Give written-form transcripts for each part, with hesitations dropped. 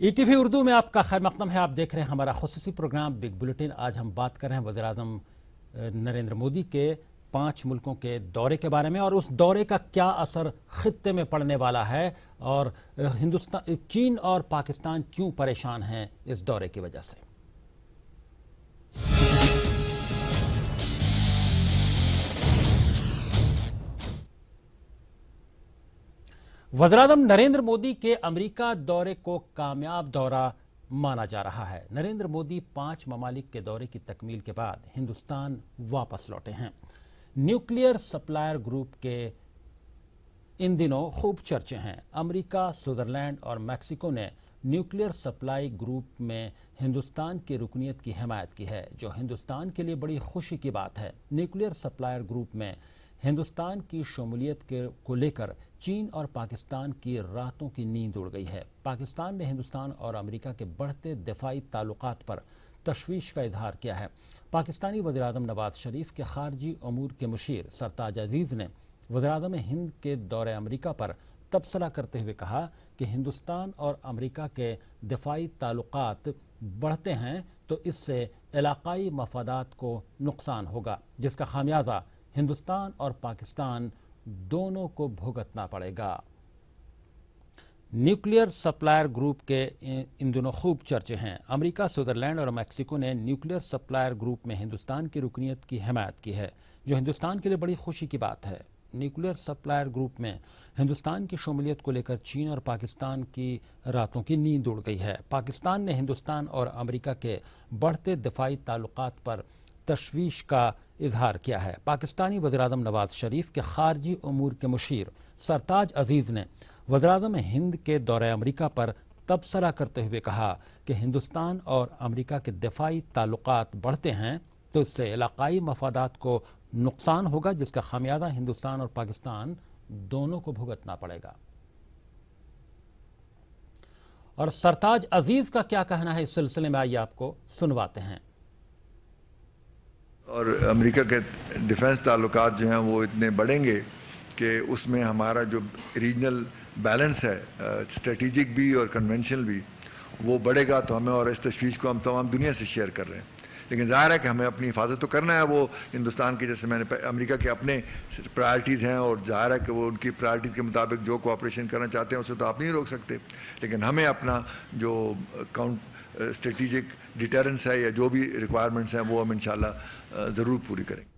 ETV Urdu में आपका खैर मकदम है। आप देख रहे हैं हमारा खुसूसी प्रोग्राम बिग बुलेटिन। आज हम बात कर रहे हैं वज़ीर-ए-आज़म नरेंद्र मोदी के 5 मुल्कों के दौरे के बारे में और उस दौरे का क्या असर खित्ते में पड़ने वाला है और हिंदुस्तान, चीन और पाकिस्तान क्यों परेशान हैं इस दौरे की वजह से। वज़ीर-ए-आज़म नरेंद्र मोदी के अमेरिका दौरे को कामयाब दौरा माना जा रहा है। नरेंद्र मोदी 5 ममालिक के दौरे की तकमील के बाद हिंदुस्तान वापस लौटे हैं। न्यूक्लियर सप्लायर ग्रुप के इन दिनों खूब चर्चे हैं। अमेरिका, स्विट्जरलैंड और मैक्सिको ने न्यूक्लियर सप्लाई ग्रुप में हिंदुस्तान की रुकनीत की हिमायत की है, जो हिंदुस्तान के लिए बड़ी खुशी की बात है। न्यूक्लियर सप्लायर ग्रुप में हिंदुस्तान की शमूलियत को लेकर चीन और पाकिस्तान की रातों की नींद उड़ गई है। पाकिस्तान ने हिंदुस्तान और अमेरिका के बढ़ते दिफाई ताल्लुकात पर तशवीश का इजहार किया है। पाकिस्तानी वज़ीर-ए-आज़म नवाज शरीफ के खारजी अमूर के मुशीर सरताज अजीज़ ने वज़ीर-ए-आज़म हिंद के दौरे अमेरिका पर तबसरा करते हुए कहा कि हिंदुस्तान और अमेरिका के दिफाई ताल्लुकात बढ़ते हैं तो इससे इलाकाई मफादात को नुकसान होगा, जिसका खामियाजा हिंदुस्तान और पाकिस्तान दोनों को भुगतना पड़ेगा। न्यूक्लियर सप्लायर ग्रुप के इन दिनों खूब चर्चे हैं। अमेरिका, स्विट्जरलैंड और मैक्सिको ने न्यूक्लियर सप्लायर ग्रुप में हिंदुस्तान की रुकनीत की हिमायत की है, जो हिंदुस्तान के लिए बड़ी खुशी की बात है। न्यूक्लियर सप्लायर ग्रुप में हिंदुस्तान की शमूलियत को लेकर चीन और पाकिस्तान की रातों की नींद उड़ गई है। पाकिस्तान ने हिंदुस्तान और अमेरिका के बढ़ते दिफाई ताल्लुकात पर तशवीश का इजहार किया है। पाकिस्तानी वज़ीर-ए-आज़म नवाज शरीफ के खारजी अमूर के मुशीर सरताज अजीज़ ने वज़ीर-ए-आज़म हिंद के दौरे अमेरिका पर तबसरा करते हुए कहा कि हिंदुस्तान और अमेरिका के दिफाई ताल्लुकात बढ़ते हैं तो इससे इलाकाई मफादात को नुकसान होगा, जिसका खामियाजा हिंदुस्तान और पाकिस्तान दोनों को भुगतना पड़ेगा। और सरताज अजीज का क्या कहना है इस सिलसिले में, आइए आपको सुनवाते हैं। और अमेरिका के डिफेंस ताल्लुकात जो हैं वो इतने बढ़ेंगे कि उसमें हमारा जो रीजनल बैलेंस है, स्ट्रेटेजिक भी और कन्वेंशनल भी, वो बढ़ेगा। तो हमें, और इस तशवीश को हम तमाम दुनिया से शेयर कर रहे हैं, लेकिन ज़ाहिर है कि हमें अपनी हिफाजत तो करना है। वो हिंदुस्तान के, जैसे मैंने अमेरिका के अपने प्रायरिटीज़ हैं और ज़ाहिर है कि वो उनकी प्रायरिटीज़ के मुताबिक जो कोऑपरेशन करना चाहते हैं उसे तो आप नहीं रोक सकते, लेकिन हमें अपना जो स्ट्रेटेजिक डिटरेंस है या जो भी रिक्वायरमेंट्स हैं वो हम इंशाल्लाह ज़रूर पूरी करेंगे।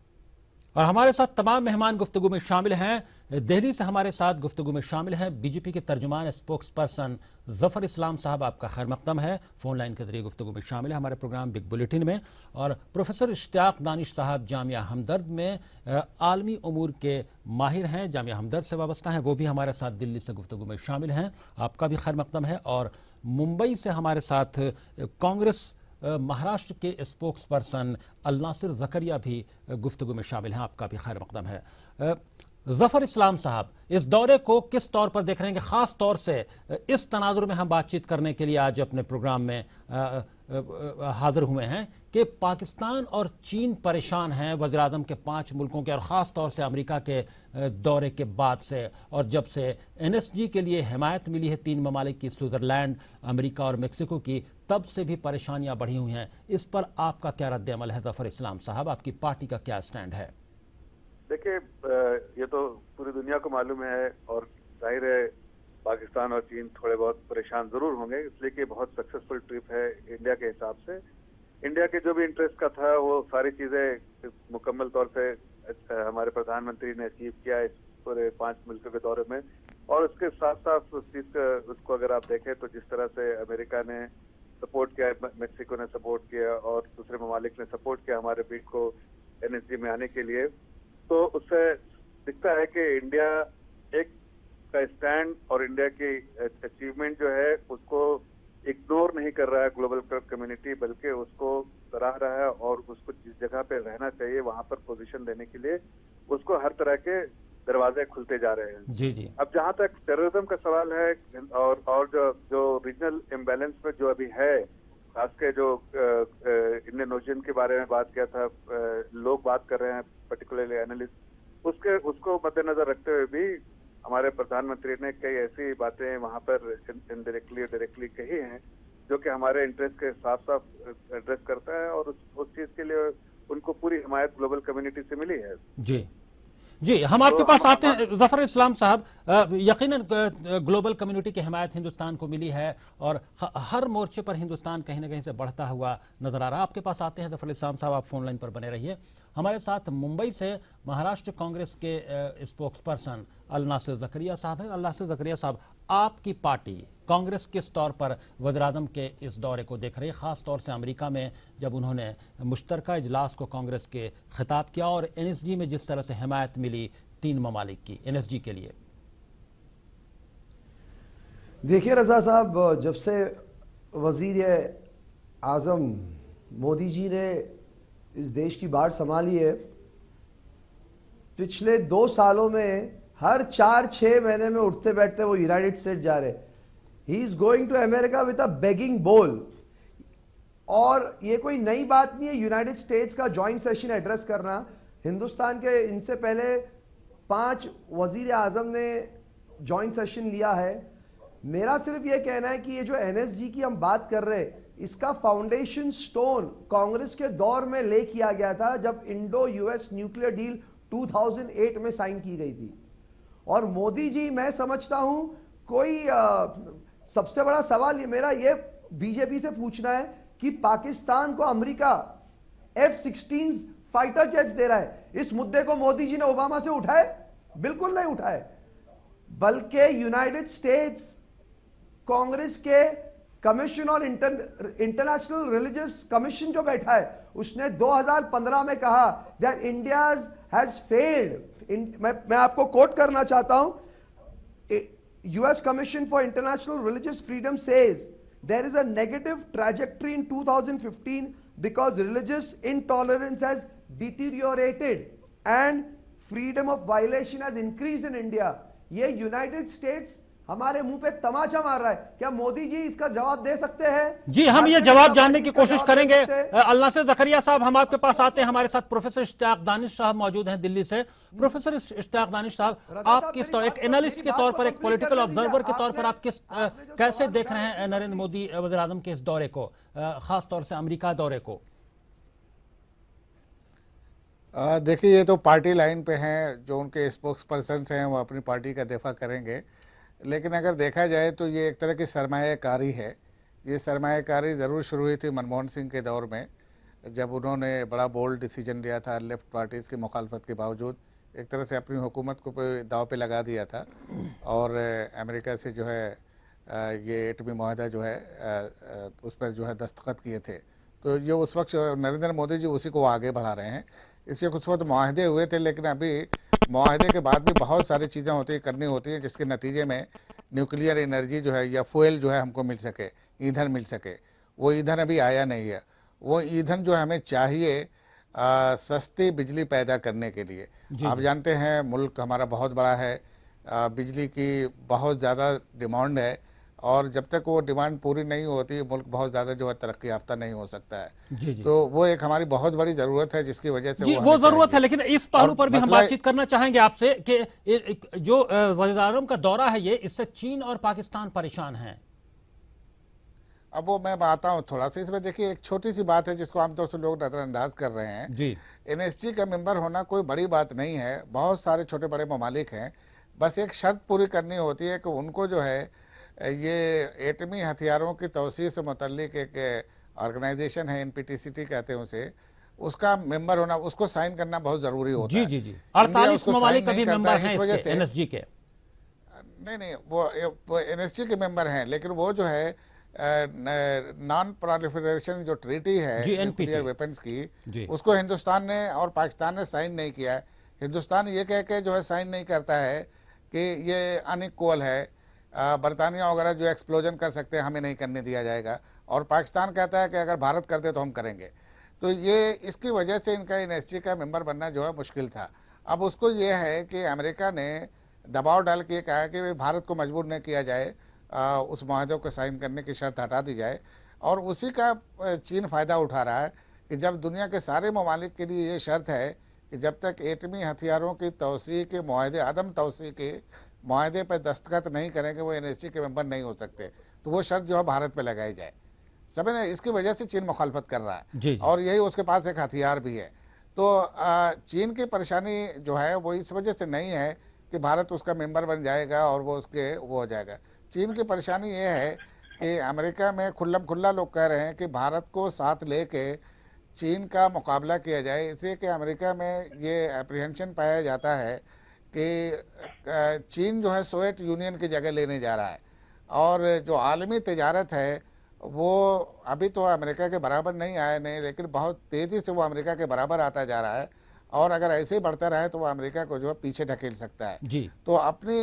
और हमारे साथ तमाम मेहमान गुफ्तगू में शामिल हैं। दिल्ली से हमारे साथ गुफ्तगू में शामिल हैं बीजेपी के तर्जुमान स्पोक्स पर्सन जफर इस्लाम साहब, आपका खैर मकदम है। फोन लाइन के जरिए गुफ्तगू में शामिल है हमारे प्रोग्राम बिग बुलेटिन में। और प्रोफेसर इश्तियाक दानिश साहब जामिया हमदर्द में आलमी उमूर के माहिर हैं, जामिया हमदर्द से वाबस्ता हैं, वो भी हमारे साथ दिल्ली से गुफ्तगू में शामिल हैं। आपका भी खैर मकदम है। और मुंबई से हमारे साथ कांग्रेस महाराष्ट्र के स्पोक्स पर्सन अल नासिर जकरिया भी गुफ्तगू में शामिल हैं, आपका भी खैर मकदम है। जफर इस्लाम साहब, इस दौरे को किस तौर पर देख रहे हैं कि खास तौर से इस तनाजुर में हम बातचीत करने के लिए आज अपने प्रोग्राम में हाजिर हुए हैं कि पाकिस्तान और चीन परेशान हैं वज़ीर-ए-आज़म के 5 मुल्कों के, और ख़ास तौर से अमेरिका के दौरे के बाद से, और जब से NSG के लिए हिमायत मिली है 3 ममालिक की, स्विट्ज़रलैंड, अमेरिका और मेक्सिको की, तब से भी परेशानियां बढ़ी हुई हैं। इस पर आपका क्या रद्द अमल है जफर इस्लाम साहब? आपकी पार्टी का क्या स्टैंड है? देखिए, ये तो पूरी दुनिया को मालूम है और जाहिर है पाकिस्तान और चीन थोड़े बहुत परेशान जरूर होंगे, इसलिए कि बहुत सक्सेसफुल ट्रिप है इंडिया के हिसाब से। इंडिया के जो भी इंटरेस्ट का था वो सारी चीजें मुकम्मल तौर से हमारे प्रधानमंत्री ने अचीव किया इस पूरे 5 मुल्कों के दौरे में। और उसके साथ साथ उस चीज का, उसको अगर आप देखें तो जिस तरह से अमेरिका ने सपोर्ट किया, मेक्सिको ने सपोर्ट किया और दूसरे ममालिक ने सपोर्ट किया हमारे बीट को NSG में आने के लिए, तो उससे दिखता है कि इंडिया एक का स्टैंड और इंडिया की अचीवमेंट जो है उसको इग्नोर नहीं कर रहा है ग्लोबल कम्युनिटी, बल्कि उसको सराह रहा है और उसको जिस जगह पे रहना चाहिए वहां पर पोजीशन देने के लिए उसको हर तरह के दरवाजे खुलते जा रहे हैं। जी जी। अब जहां तक टेररिज्म का सवाल है और जो रीजनल इम्बैलेंस में जो अभी है, खास के जो इंडियन ओशन के बारे में बात किया था, लोग बात कर रहे हैं पर्टिकुलरली एनालिस्ट, उसको मद्देनजर रखते हुए भी हमारे प्रधानमंत्री ने कई ऐसी बातें वहां पर इनडायरेक्टली और डायरेक्टली कही हैं जो कि हमारे इंटरेस्ट के साफ साफ एड्रेस करता है, और उस चीज के लिए उनको पूरी हिमायत ग्लोबल कम्युनिटी से मिली है। जी जी, हम आपके पास आते हैं जफर इस्लाम साहब। यकीनन ग्लोबल कम्युनिटी की हिमायत हिंदुस्तान को मिली है और हर मोर्चे पर हिंदुस्तान कहीं ना कहीं से बढ़ता हुआ नजर आ रहा है। आपके पास आते हैं जफर इस्लाम साहब, आप फोन लाइन पर बने रहिए। हमारे साथ मुंबई से महाराष्ट्र कांग्रेस के स्पोक्स पर्सन अल नासिर जकरिया साहब हैं। अल नासिर जकरिया साहब, आपकी पार्टी कांग्रेस किस तौर पर वज़ीर-ए-आज़म के इस दौरे को देख रही है, खास तौर से अमेरिका में जब उन्होंने मुश्तरका इजलास को कांग्रेस के खिताब किया और एनएसजी में जिस तरह से हिमायत मिली 3 ममालिक की एनएसजी के लिए? देखिए रजा साहब, जब से वज़ीर-ए-आज़म मोदी जी ने इस देश की बाढ़ संभाली है, पिछले 2 सालों में हर 4-6 महीने में उठते बैठते वो यूनाइटेड स्टेट्स जा रहे। He is going to America with a begging bowl. और ये कोई नई बात नहीं है यूनाइटेड स्टेट्स का जॉइंट सेशन एड्रेस करना। हिंदुस्तान के इनसे पहले 5 वजीर आजम ने जॉइंट सेशन लिया है। मेरा सिर्फ ये कहना है कि ये जो एनएसजी की हम बात कर रहे हैं, इसका फाउंडेशन स्टोन कांग्रेस के दौर में ले किया गया था जब इंडो यूएस न्यूक्लियर डील 2008 में साइन की गई थी। और मोदी जी, मैं समझता हूं कोई सबसे बड़ा सवाल ये मेरा ये बीजेपी से पूछना है कि पाकिस्तान को अमेरिका F-16 फाइटर जेट्स दे रहा है। इस मुद्दे को मोदी जी ने ओबामा से उठाए? बिल्कुल नहीं उठाए। बल्कि यूनाइटेड स्टेट्स कांग्रेस के कमीशन और इंटरनेशनल रिलीजियस कमीशन जो बैठा है, उसने 2015 में कहा दैट इंडिया हैज फेल्ड। मैं आपको कोट करना चाहता हूं। US Commission for International Religious Freedom says there is a negative trajectory in 2015 because religious intolerance has deteriorated and freedom of violation has increased in India। ये United states हमारे मुंह पे तमाचा मार रहा है। क्या मोदी जी इसका जवाब दे सकते हैं? जी, हम ये जवाब जानने की कोशिश करेंगे। अल नासिर जकरिया साहब, हम आपके पास आते हैं। हमारे साथ प्रोफेसर इश्तियाक दानिश साहब मौजूद हैं दिल्ली से। प्रोफेसर इश्तियाक दानिश साहब, आप किस तौर, एक एनालिस्ट के तौर पर, एक पॉलिटिकल ऑब्जर्वर के तौर पर, आप कैसे देख रहे हैं नरेंद्र मोदी वज़ीर आज़म के इस दौरे को, खास तौर से अमेरिका दौरे को? देखिए, ये तो पार्टी लाइन पे हैं, जो उनके स्पोक्स पर्सन हैं वो अपनी पार्टी का दिफा करेंगे। लेकिन अगर देखा जाए तो ये एक तरह की सरमायाकारी है। ये सरमायाकारी ज़रूर शुरू हुई थी मनमोहन सिंह के दौर में, जब उन्होंने बड़ा बोल्ड डिसीजन लिया था लेफ्ट पार्टीज़ की मुखालफत के बावजूद, एक तरह से अपनी हुकूमत को दाव पे लगा दिया था और अमेरिका से जो है ये एटमी माहदा जो है उस पर जो है दस्तखत किए थे। तो ये उस वक्त नरेंद्र मोदी जी उसी को आगे बढ़ा रहे हैं। इसके कुछ वक्त माहदे हुए थे, लेकिन अभी माहदे के बाद भी बहुत सारी चीज़ें होती करनी होती हैं जिसके नतीजे में न्यूक्लियर एनर्जी जो है या फ्यूल जो है हमको मिल सके, ईंधन मिल सके। वो ईंधन अभी आया नहीं है। वो ईंधन जो हमें चाहिए सस्ती बिजली पैदा करने के लिए। आप जानते हैं मुल्क हमारा बहुत बड़ा है, बिजली की बहुत ज़्यादा डिमांड है और जब तक वो डिमांड पूरी नहीं होती मुल्क बहुत ज़्यादा जो है तरक्की याफ्ता नहीं हो सकता है। जी जी। तो वो एक हमारी बहुत बड़ी ज़रूरत है जिसकी वजह से वो ज़रूरत है। लेकिन इस पहलू पर भी हम बातचीत करना चाहेंगे आपसे कि जो वज़ीर आज़म का दौरा है, ये इससे चीन और पाकिस्तान परेशान हैं। अब वो मैं आता हूँ थोड़ा सा इसमें। देखिए, एक छोटी सी बात है जिसको आमतौर से लोग नज़रअंदाज कर रहे हैं। जी, एनएसजी का मेंबर होना कोई बड़ी बात नहीं है। बहुत सारे छोटे बड़े ममालिक हैं, बस एक शर्त पूरी करनी होती है कि उनको जो है ये एटमी हथियारों की तौसीह से मुतल्लिक एक ऑर्गेनाइजेशन है, NPTCT कहते हैं उसे, उसका मेंबर होना, उसको साइन करना बहुत ज़रूरी होता है। जी जी, 48 ममालिक अभी मेंबर हैं इसके एनएसजी के। नहीं, वो एनएसजी के मेंबर हैं, लेकिन वो जो है नॉन प्रोलिफरेशन जो ट्रीटी है न्यूक्लियर वेपन्स की, उसको हिंदुस्तान ने और पाकिस्तान ने साइन नहीं किया है। हिंदुस्तान ये कह के जो है साइन नहीं करता है कि ये अनइक्वल है, बरतानिया वगैरह जो एक्सप्लोजन कर सकते हैं हमें नहीं करने दिया जाएगा, और पाकिस्तान कहता है कि अगर भारत कर दे तो हम करेंगे। तो ये इसकी वजह से इनका एनएसजी का मेंबर बनना जो है मुश्किल था। अब उसको ये है कि अमेरिका ने दबाव डाल के कहा कि भारत को मजबूर न किया जाए, उस माहदे को साइन करने की शर्त हटा दी जाए। और उसी का चीन फ़ायदा उठा रहा है कि जब दुनिया के सारे ममालिक के लिए ये शर्त है कि जब तक एटमी हथियारों की तौसीह के माहदे, अदम तौसीह के माहदे पर दस्तखत नहीं करेंगे वो एनएसजी के मेंबर नहीं हो सकते। तो वो शर्त जो है भारत पे लगाई जाए। समझ रहे हैं, इसकी वजह से चीन मुखालफत कर रहा है जी जी। और यही उसके पास एक हथियार भी है। तो चीन की परेशानी जो है वो इस वजह से नहीं है कि भारत उसका मेंबर बन जाएगा और वो उसके वो हो जाएगा। चीन की परेशानी ये है कि अमेरिका में खुल्लम खुल्ला लोग कह रहे हैं कि भारत को साथ लेके चीन का मुकाबला किया जाए, इसलिए कि अमेरिका में ये अप्रीहेंशन पाया जाता है कि चीन जो है सोवियत यूनियन की जगह लेने जा रहा है और जो आलमी तिजारत है वो अभी तो अमेरिका के बराबर नहीं आया नहीं, लेकिन बहुत तेज़ी से वो अमेरिका के बराबर आता जा रहा है और अगर ऐसे ही बढ़ता रहे तो वो अमेरिका को जो है पीछे ढकेल सकता है। जी। तो अपनी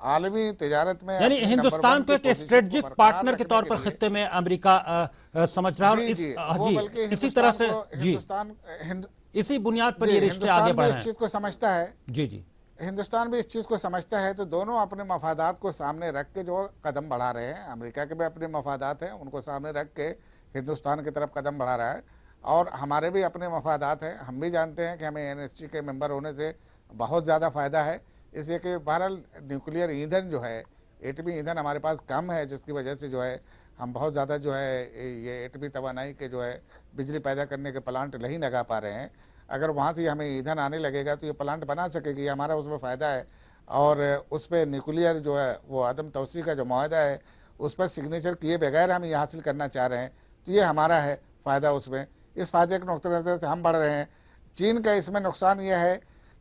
आलमी तिजारत में यानी अपनी हिंदुस्तान नंबर को वन एक की पोजीशन स्ट्रेटेजिक को बरकरार पार्टनर के रखने तौर पर लिए खित्ते में अमेरिका समझ रहा है और जी इस जी वो जी बल्कि इसी तरह से जी हिंदुस्तान इसी बुनियाद पर जी ये रिश्ते आगे हिंदुस्तान भी बढ़ इस रहे चीज़ को समझता है। हैं। जी जी। हिंदुस्तान भी इस चीज़ को समझता है, तो दोनों अपने मफादात को सामने रख के जो कदम बढ़ा रहे हैं, अमेरिका के भी अपने मफादात हैं उनको सामने रख के हिंदुस्तान की तरफ कदम बढ़ा रहा है और हमारे भी अपने मफादात हैं। हम भी जानते हैं कि हमें एनएसजी के मेंबर होने से बहुत ज़्यादा फ़ायदा है, इसलिए कि बहरहाल न्यूक्लियर ईंधन जो है, एटमी ईंधन हमारे पास कम है, जिसकी वजह से जो है हम बहुत ज़्यादा जो है ये एटमी तवानाई के जो है बिजली पैदा करने के प्लांट नहीं लगा पा रहे हैं। अगर वहाँ से हमें ईंधन आने लगेगा तो ये प्लांट बना सकेगी, हमारा उसमें फ़ायदा है। और उस पर न्यूक्लियर जो है वो आदम तवसी का जो माहदा है उस पर सिग्नेचर किए बगैर हम ये हासिल करना चाह रहे हैं, तो ये हमारा है फ़ायदा उसमें। इस फ़ायदे के नुक़्ते नज़र से हम बढ़ रहे हैं। चीन का इसमें नुकसान ये है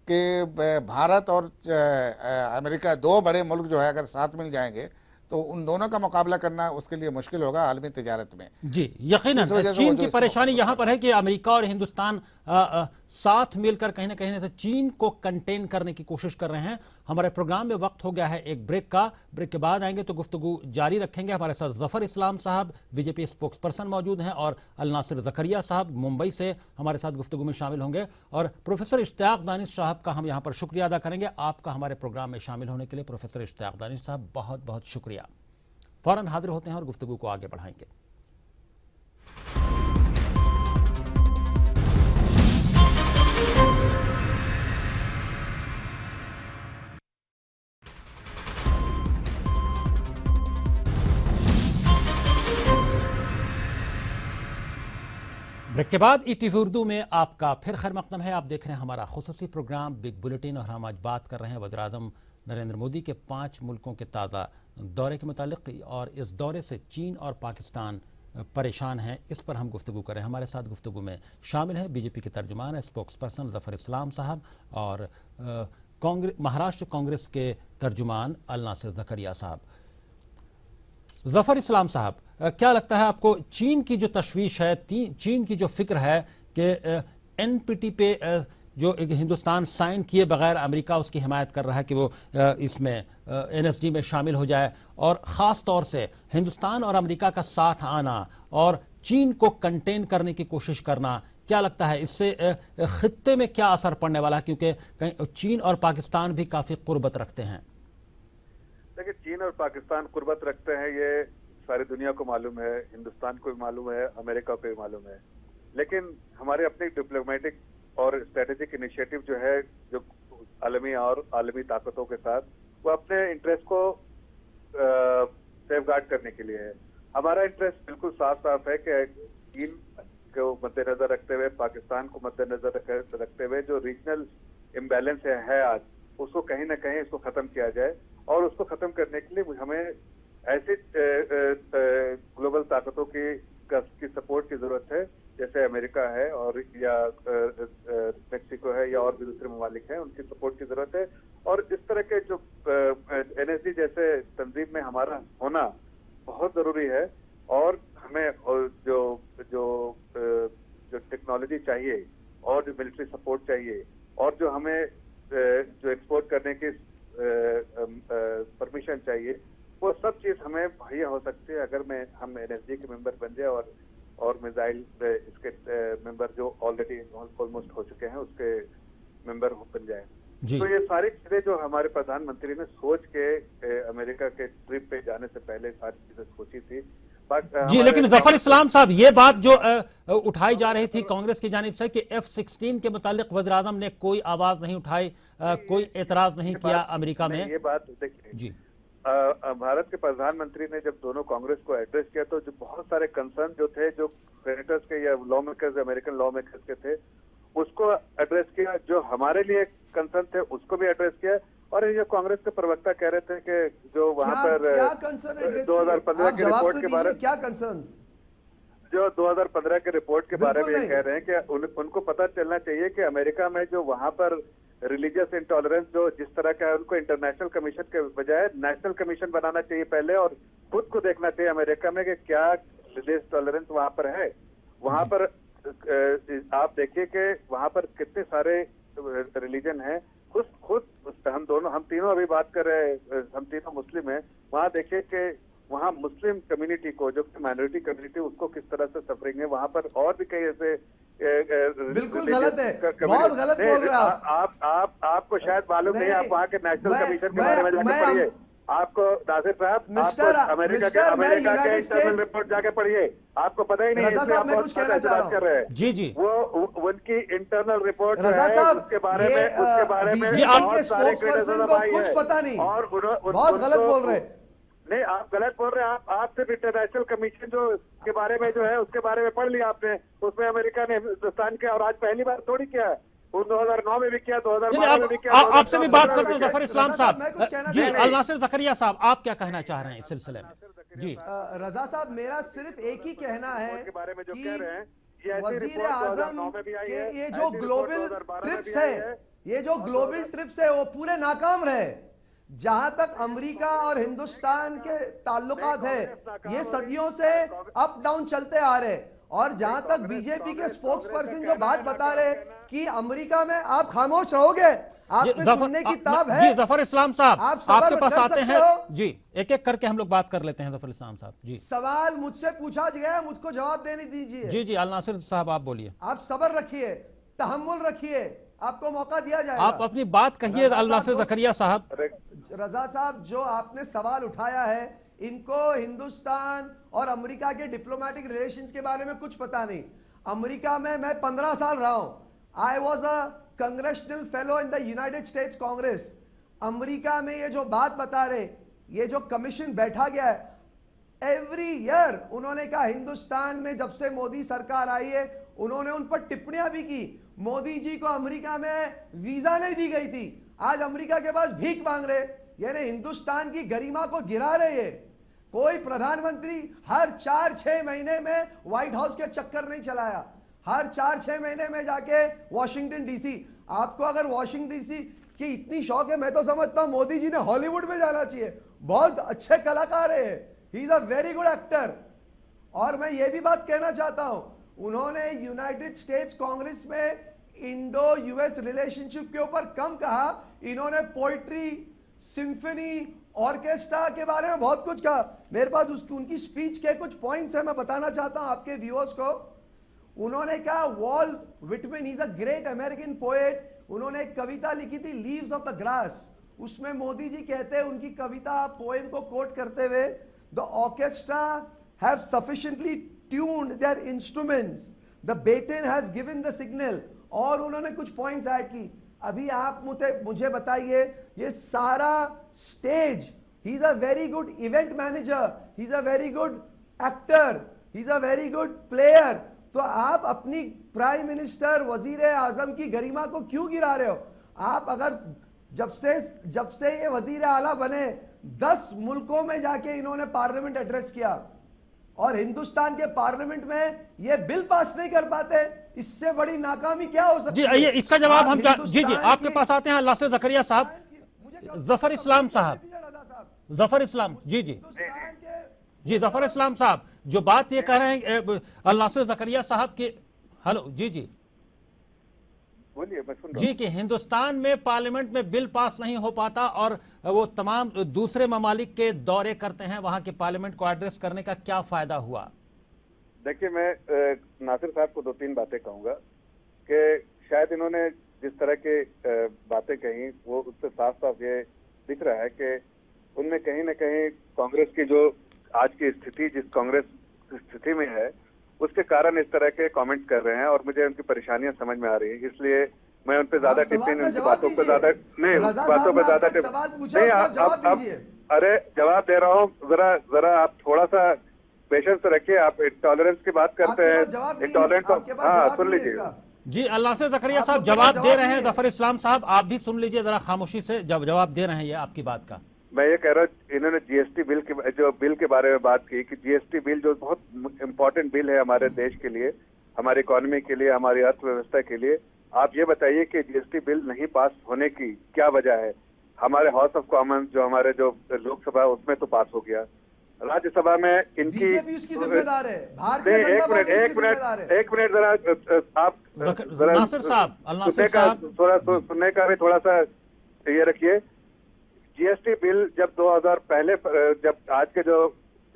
कि भारत और अमेरिका दो बड़े मुल्क जो है अगर साथ मिल जाएंगे तो उन दोनों का मुकाबला करना उसके लिए मुश्किल होगा आलमी तिजारत में। जी यकीनन इस वजह से वो चीन जो की इसमें परेशानी मुखालफत यहाँ कर पर रहा है कि अमेरिका और हिंदुस्तान साथ मिलकर कहीं ना कहीं से चीन को कंटेन करने की कोशिश कर रहे हैं। हमारे प्रोग्राम में वक्त हो गया है एक ब्रेक का। ब्रेक के बाद आएंगे तो गुफ्तगू जारी रखेंगे। हमारे साथ जफर इस्लाम साहब बीजेपी स्पोक्स पर्सन मौजूद हैं और अल नासिर जकरिया साहब मुंबई से हमारे साथ गुफ्तगू में शामिल होंगे और प्रोफेसर इश्तियाक दानिश साहब का हम यहाँ पर शुक्रिया अदा करेंगे आपका हमारे प्रोग्राम में शामिल होने के लिए। प्रोफेसर इश्तियाक दानिश साहब बहुत बहुत शुक्रिया। फौरन हाजिर होते हैं और गुफ्तगू को आगे बढ़ाएंगे। ब्रेक के बाद ईटीवी उर्दू में आपका फिर खैर मकदम है। आप देख रहे हैं हमारा खुसूसी प्रोग्राम बिग बुलेटिन और हम आज बात कर रहे हैं वज़ीर-ए-आज़म नरेंद्र मोदी के 5 मुल्कों के ताज़ा दौरे के मुतालिक और इस दौरे से चीन और पाकिस्तान परेशान हैं, इस पर हम गुफ्तगू करें। हमारे साथ गुफ्तगू में शामिल है बीजेपी के तर्जुमान स्पोक्स पर्सन जफर इस्लाम साहब और महाराष्ट्र कांग्रेस के तर्जुमान अल नासिर जकरिया साहब। जफर इस्लाम साहब, क्या लगता है आपको चीन की जो तशवीश है, चीन की जो फिक्र है कि एनपीटी पे जो एक हिंदुस्तान साइन किए बगैर अमेरिका उसकी हिमायत कर रहा है कि वो इसमें एनएसडी में शामिल हो जाए और ख़ास तौर से हिंदुस्तान और अमेरिका का साथ आना और चीन को कंटेन करने की कोशिश करना, क्या लगता है इससे खित्ते में क्या असर पड़ने वाला है? क्योंकि चीन और पाकिस्तान भी काफ़ी कुर्बत रखते हैं। देखिए, चीन और पाकिस्तान कुर्बत रखते हैं, ये सारी दुनिया को मालूम है, हिंदुस्तान को भी मालूम है, अमेरिका को भी मालूम है। लेकिन हमारे अपने डिप्लोमेटिक और स्ट्रेटेजिक इनिशिएटिव जो है, जो आलमी और आलमी ताकतों के साथ, वो अपने इंटरेस्ट को सेफगार्ड करने के लिए है। हमारा इंटरेस्ट बिल्कुल साफ साफ है कि चीन को मद्देनजर रखते हुए, पाकिस्तान को मद्देनजर रखते हुए जो रीजनल इम्बैलेंस है आज, उसको कहीं ना कहीं इसको खत्म किया जाए। और उसको खत्म करने के लिए हमें ऐसी ग्लोबल ताकतों की सपोर्ट की जरूरत है, जैसे अमेरिका है और या मेक्सिको है या और भी दूसरे ममालिक हैं, उनकी सपोर्ट की जरूरत है। और इस तरह के जो एनएसजी जैसे तंजीम में हमारा होना बहुत जरूरी है। और हमें जो जो जो टेक्नोलॉजी चाहिए और जो मिलिट्री सपोर्ट चाहिए और जो हमें जो एक्सपोर्ट करने की परमिशन चाहिए, वो सब चीज हमें मुहैया हो सकती है अगर हम एनएसजी के मेंबर बन जाए और मिसाइल इसके मेंबर जो ऑलरेडी ऑलमोस्ट हो चुके हैं उसके मेंबर बन जाए। तो ये सारी चीजें जो हमारे प्रधानमंत्री ने सोच के अमेरिका के ट्रिप पे जाने से पहले सारी चीजें सोची थी, जी, लेकिन जफर इस्लाम साहब, ये बात जो उठाई जा रही थी कांग्रेस की जानिब से कि F-16 के मुतालिक वज़ीर आज़म ने कोई आवाज नहीं उठाई, कोई एतराज नहीं किया अमेरिका में। ये बात देखिए, जी, भारत के प्रधानमंत्री ने जब दोनों कांग्रेस को एड्रेस किया तो जो बहुत सारे कंसर्न जो थे, जो सेनेटर्स के या law makers, American law makers के थे, उसको एड्रेस किया। जो हमारे लिए कंसर्न थे उसको भी एड्रेस किया। और ये जो कांग्रेस के प्रवक्ता कह रहे थे कि जो वहां पर क्या कंसर्न एड्रेस 2015 की रिपोर्ट के बारे, क्या कंसर्न्स, जो 2015 के रिपोर्ट के बारे में बिल्कुल ये कह रहे हैं कि उनको पता चलना चाहिए कि अमेरिका में जो वहां पर रिलीजियस इंटॉलरेंस जो जिस तरह का है, उनको इंटरनेशनल कमीशन के बजाय नेशनल कमीशन बनाना चाहिए पहले, और खुद को देखना चाहिए अमेरिका में कि क्या रिलीजियस टॉलरेंस वहां पर है। वहां पर आप देखिए कि वहां पर कितने सारे रिलीजन है। खुद हम तीनों अभी बात कर रहे हैं, हम तीनों मुस्लिम हैं। वहां देखिए कि वहाँ मुस्लिम कम्युनिटी को, जो माइनॉरिटी कम्युनिटी, उसको किस तरह से सफरिंग है। वहां पर और भी कई ऐसे बिल्कुल गलत है, बहुत गलत बोल रहे हैं आपको शायद मालूम नहीं, आप वहाँ के नेशनल कमीशन के बारे में जाके पढ़िए। आपको नासिर साहब, आपको अमेरिका के इंटरनल रिपोर्ट जाके पढ़िए, आपको पता ही नहीं है। मैं कुछ कहना चाह रहा हूँ। जी जी, वो उनकी इंटरनल रिपोर्ट रजा साहब, उसके बारे में जी, आप बहुत सारे स्पोक्सपर्सन को कुछ पता नहीं, और बहुत गलत बोल रहे हैं। नहीं, आप गलत बोल रहे हैं। आप सिर्फ इंटरनेशनल कमीशन जो के बारे में जो है उसके बारे में पढ़ लिया आपने। उसमें अमेरिका ने हिंदुस्तान किया, और आज पहली बार थोड़ी किया है, 2009 में भी किया, 2012 में भी किया। आपसे भी बात करते हैं जफर इस्लाम साहब। जी, अल नासिर ज़करिया साहब, आप क्या कहना चाह रहे हैं इस सिलसिले में? जी, रजा साहब, मेरा सिर्फ एक ही कहना है के बारे में जो कि कह रहे हैं, ये ऐसी वजीर रिपोर्ट आजम 2009 में भी आई के है, ये जो ऐसी ग्लोबल रिपोर्ट 2012 में ट्रिप्स भी आई है, ये जो ग्लोबल ट्रिप्स है वो पूरे नाकाम रहे। जहां तक अमेरिका और हिंदुस्तान के ताल्लुकात है, ये सदियों से अप डाउन चलते आ रहे। और जहां तक बीजेपी के स्पोक्स पर्सन जो बात बता रहे कि अमेरिका में आप खामोश रहोगे, आप पे सुनने की ताब है। जी, जफर इस्लाम साहब, आप सवाल आपके पास कर आते सकते हैं। हो? जी, एक एक करके हम लोग बात कर लेते हैं। जफर इस्लाम साहब जी, सवाल मुझसे पूछा गया, मुझको जवाब देने दीजिए। जी जी, अल नासिर साहब आप बोलिए। आप सब्र रखिए, तहम्मुल रखिए, आपको मौका दिया जाएगा। आप अपनी बात कहिए अल नासिर ज़करिया साहब। रजा साहब, जो आपने सवाल उठाया है, इनको हिंदुस्तान और अमेरिका के डिप्लोमेटिक रिलेशंस के बारे में कुछ पता नहीं। अमेरिका में मैं 15 साल रहा हूं। I was a congressional fellow in the United States Congress. America में ये जो बात बता रहे, ये जो कमीशन बैठा गया है, एवरी ईयर उन्होंने कहा, हिंदुस्तान में जब से मोदी सरकार आई है, उन्होंने उन पर टिप्पणियां भी की। मोदी जी को अमेरिका में वीजा नहीं दी गई थी, आज अमेरिका के पास भीख मांग रहे, यानी हिंदुस्तान की गरिमा को गिरा रहे हैं। कोई प्रधानमंत्री हर 4-6 महीने में व्हाइट हाउस के चक्कर नहीं चलाया, हर 4-6 महीने में जाके वॉशिंगटन डीसी। आपको अगर वॉशिंगटन डीसी की इतनी शौक है, मैं तो समझता हूं मोदी जी ने हॉलीवुड में जाना चाहिए। बहुत अच्छे कलाकार है, he is a very good actor. और मैं ये भी बात कहना चाहता हूं, उन्होंने यूनाइटेड स्टेट्स कांग्रेस में इंडो यूएस रिलेशनशिप के ऊपर कम कहा, इन्होंने पोइट्री, सिम्फनी, ऑर्केस्ट्रा के बारे में बहुत कुछ कहा। मेरे पास उनकी स्पीच के कुछ पॉइंट्स है, मैं बताना चाहता हूं आपके व्यूअर्स को। उन्होंने कहा, wall Whitman is a great American poet. उन्होंने एक कविता लिखी थी, लीव्स ऑफ द ग्रास। उसमें मोदी जी कहते हैं, उनकी कविता पोएम को कोट करते हुए, the orchestra have sufficiently tuned their instruments, the baton has given the signal. और उन्होंने कुछ पॉइंट्स ऐड की। अभी आप मुझे बताइए, ये सारा stage, he is a very good event manager, he is a very good actor, he is a very good player, तो आप अपनी प्राइम मिनिस्टर, वजीर आजम की गरिमा को क्यों गिरा रहे हो? आप अगर जब से ये वजीर आला बने, 10 मुल्कों में जाके इन्होंने पार्लियामेंट एड्रेस किया, और हिंदुस्तान के पार्लियामेंट में ये बिल पास नहीं कर पाते। इससे बड़ी नाकामी क्या हो सकती है? जी, ये इसका जवाब हम जी जी आपके पास आते हैं नासिर ज़करिया साहब। जफर इस्लाम साहब, जफर इस्लाम, जी जी जी, जफर इस्लाम साहब, जो बात ये कह रहे हैं अल नासिर ज़करिया साहब के, हेलो, जी जी बोलिए, मैं सुन रहा जी, कि हिंदुस्तान में पार्लियामेंट में बिल पास नहीं हो पाता और वो तमाम दूसरे ममालिक के दौरे करते हैं, वहां के पार्लियामेंट को एड्रेस करने का क्या फायदा हुआ? देखिए, मैं नासिर साहब को 2-3 बातें कहूंगा कि शायद इन्होंने जिस तरह के बातें कही, वो उससे साफ साफ ये दिख रहा है कि उनमें कहीं ना कहीं कांग्रेस की जो आज की स्थिति, जिस कांग्रेस स्थिति में है उसके कारण इस तरह के कमेंट कर रहे हैं और मुझे उनकी परेशानियां समझ में आ रही है, इसलिए मैं उन पे ज्यादा टिप्पणी, उनकी बातों पे ज्यादा नहीं, उनकी बातों पे ज्यादा नहीं, आप अरे जवाब दे रहा हूँ, जरा आप थोड़ा सा पेशेंस रखिए। आप टॉलरेंस की बात करते हैं, इंटॉलरेंट को, हाँ सुन लीजिए जी। अल्नासिर ज़करिया साहब जवाब दे रहे हैं, जफर इस्लाम साहब आप भी सुन लीजिए जरा खामोशी से, जब जवाब दे रहे हैं ये आपकी बात का। मैं ये कह रहा हूँ, इन्होंने जीएसटी बिल के बारे में बात की कि जीएसटी बिल जो बहुत इंपॉर्टेंट बिल है हमारे देश के लिए, हमारी इकोनॉमी के लिए, हमारी अर्थव्यवस्था के लिए। आप ये बताइए कि जीएसटी बिल नहीं पास होने की क्या वजह है? हमारे हाउस ऑफ कॉमन्स जो हमारे जो लोकसभा उसमें तो पास हो गया, राज्यसभा में इनकी जिम्मेदार है, एक मिनट जरा आप नासिर साहब, सुनने का भी थोड़ा सा ये रखिए। जीएसटी बिल जब 2000 पहले जब आज के जो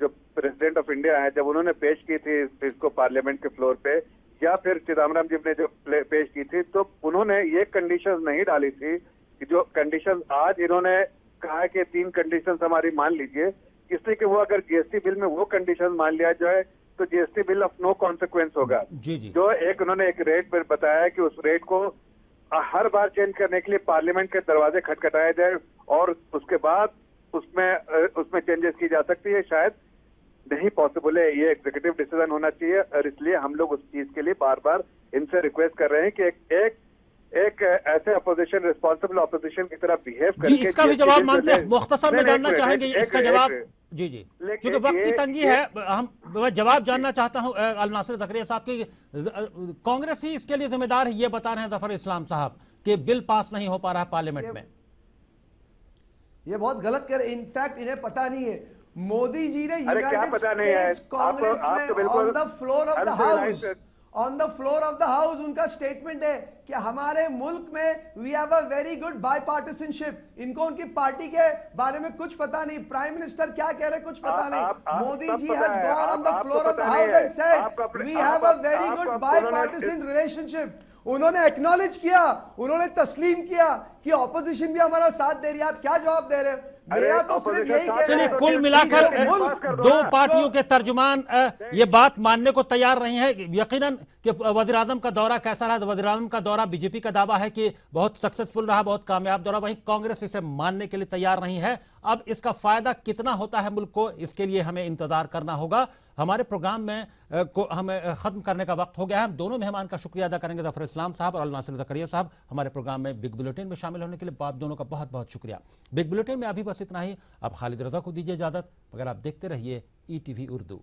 प्रेसिडेंट ऑफ इंडिया है, जब उन्होंने पेश की थी इसको पार्लियामेंट के फ्लोर पे, या फिर चिदम्बरम जी ने जो पेश की थी, तो उन्होंने ये कंडीशंस नहीं डाली थी कि जो कंडीशंस आज इन्होंने कहा है कि 3 कंडीशंस हमारी मान लीजिए, इसलिए कि वो अगर जीएसटी बिल में वो कंडीशन मान लिया जाए तो GST bill of no consequence होगा। जी जी। जो उन्होंने एक रेट पर बताया है कि उस रेट को हर बार चेंज करने के लिए पार्लियामेंट के दरवाजे खटखटाए जाए और उसके बाद उसमें चेंजेस की जा सकती है, शायद नहीं पॉसिबल है। ये एग्जीक्यूटिव डिसीजन होना चाहिए और इसलिए हम लोग उस चीज के लिए बार बार इनसे रिक्वेस्ट कर रहे हैं कि एक ऐसे अपोजिशन, रिस्पॉन्सिबल अपोजिशन की तरह बिहेव करके इसका भी जवाब मांगते हैं, मुख्तसर में जानना चाहेंगे इसका जवाब। जी जी, क्योंकि वक्त की तंगी है, मैं जवाब जानना चाहता हूं अल्नासिर ज़करिया साहब की। कांग्रेस ही इसके लिए जिम्मेदार है, ये बता रहे हैं जफर इस्लाम साहब कि बिल पास नहीं हो पा रहा है पार्लियामेंट में। ये बहुत गलत कर, इनफैक्ट इन्हें पता नहीं है, मोदी जी ने यूनाइटेड स्टेट्स कांग्रेस में on the floor of the house, on the floor of the house उनका स्टेटमेंट है कि हमारे मुल्क में we have a very good bipartisanship. इनको उनकी पार्टी के बारे में कुछ पता नहीं, प्राइम मिनिस्टर क्या कह रहे कुछ पता नहीं। Modi ji has gone on the floor of the house and said we have a very good bipartisan relationship. उन्होंने एक्नॉलेज किया, उन्होंने तस्लीम किया कि ऑपोजिशन भी हमारा साथ दे रही है। आप क्या जवाब दे रहे हो? मेरा तो सिर्फ यही कहना है। चलिए, कुल मिलाकर दो पार्टियों के तर्जुमान ये बात मानने को तैयार नहीं है यकीनन कि वज़ीर आज़म का दौरा कैसा रहा। वज़ीर आज़म का दौरा बीजेपी का दावा है कि बहुत सक्सेसफुल रहा, बहुत कामयाब दौरा, वहीं कांग्रेस इसे मानने के लिए तैयार नहीं है। अब इसका फायदा कितना होता है मुल्क को, इसके लिए हमें इंतजार करना होगा। हमारे प्रोग्राम में हमें खत्म करने का वक्त हो गया है। हम दोनों मेहमान का शुक्रिया अदा करेंगे, जफर इस्लाम साहब और अल्नासिर ज़करिया साहब, हमारे प्रोग्राम में बिग बुलेटिन में शामिल होने के लिए। आप दोनों का बहुत बहुत शुक्रिया। बिग बुलेटिन में अभी बस इतना ही। अब खालिद रजा को दीजिए इजाजत, मगर आप देखते रहिए ETV उर्दू।